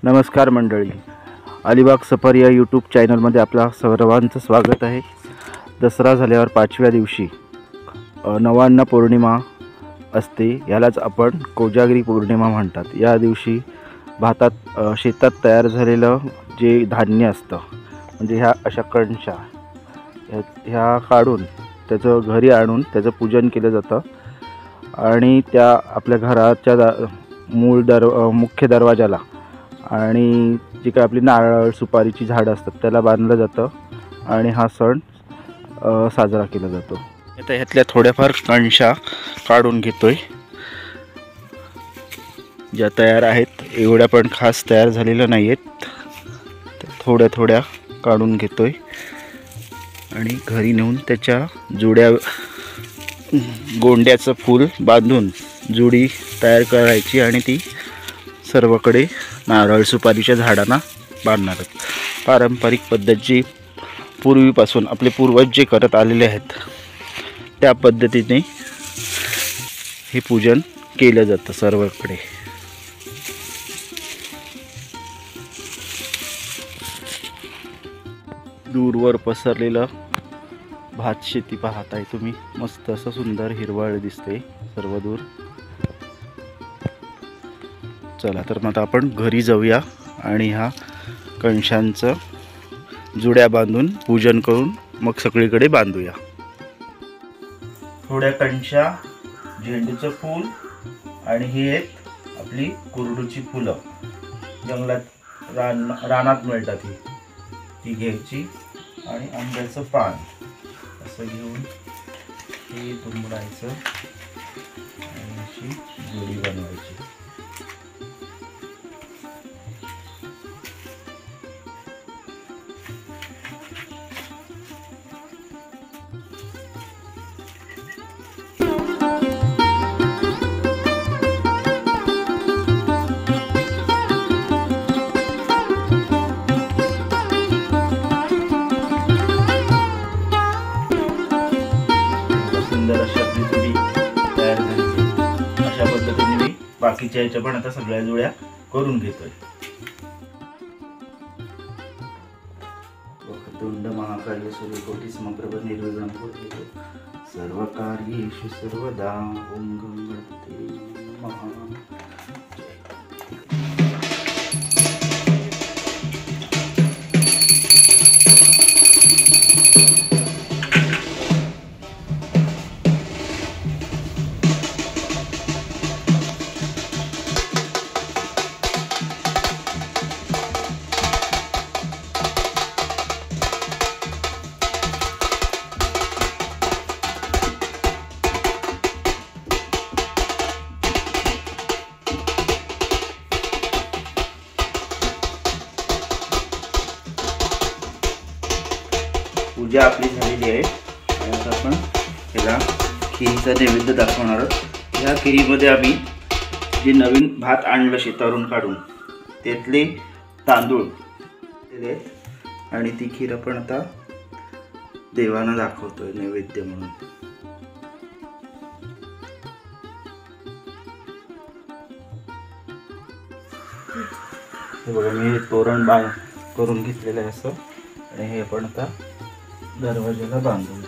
नमस्कार मंडळी, अलिबाग सफर या यूट्यूब चॅनलमध्ये आपल्या सर्वांचं स्वागत आहे। दसरा झाल्यावर 5व्या दिवशी नवान्न पौर्णिमा असते, यालाच आपण कोजागिरी पौर्णिमा म्हणतात। या दिवशी शेतात तयार झालेलं जे धान्य असतं, म्हणजे ह्या अशा कणशा ह्या काढून त्याचं घरी आणून त्याचं पूजन केलं जातं आणि त्या आपल्या घराच्या मुख्य दरवाजाला आणि जी काय आपली नारळ सुपारीची झाडं असतात त्याला बांधलं जातं आणि हा सण साजरा केला जातो। आता ह्यातल्या थोड्याफार कणशा काढून घेतोय, ज्या तयार आहेत, एवढ्या पण खास तयार झालेल्या नाही आहेत, थोड्या थोड्या काढून घेतोय आणि घरी नेऊन त्याच्या जुड्या गोंड्याचं फूल बांधून जुडी तयार करायची आणि ती सर्वकडे नारळ सुपारीच्या झाडांना बांधणार। पारंपरिक पद्धत जी पूर्वीपासून आपले पूर्वज जे करत आलेले आहेत त्या पद्धतीने हे पूजन केलं जातं सर्वकडे। दूरवर पसरलेलं भात शेती पाहत आहे तुम्ही, मस्त असं सुंदर हिरवळ दिसते सर्व दूर। चला तर मग आपण घरी जाऊया आणि ह्या कणशांचं जुड्या बांधून पूजन करून मग सगळीकडे बांधूया। थोड्या कणशा, झेंडूचं फूल आणि ही एक आपली कुरडूची फुलं जंगलात रानात मिळतात, ती घ्यायची आणि आंब्याचं पान असं घेऊन हे दुमडायचं आणि अशी जोडी बनवायची। सुंदर अशी आपली जोडी तयार झाली। अशा पद्धतीने मी बाकीच्या याच्या पण आता सगळ्या जोड्या करून घेतोय। वक्रतुंड महाकाय सूर्यकोटी समप्रभ निर्विघ्नं कुरु सर्वकार्येषु सर्वदा ओम गणपते नमः। पूजा आपली झालेली आहे आणि आता आपण त्याला खिरीचा नैवेद्य दाखवणार आहोत। ह्या खिरीमध्ये आम्ही जे नवीन भात आणलं शेतावरून काढून त्यातले तांदूळ दिले आहेत आणि ती खीर आपण आता देवांना दाखवतोय नैवेद्य म्हणून। हे बघा, मी तोरण करून घेतलेलं आहे असं, आणि हे आपण आता दरवाजाला बांधून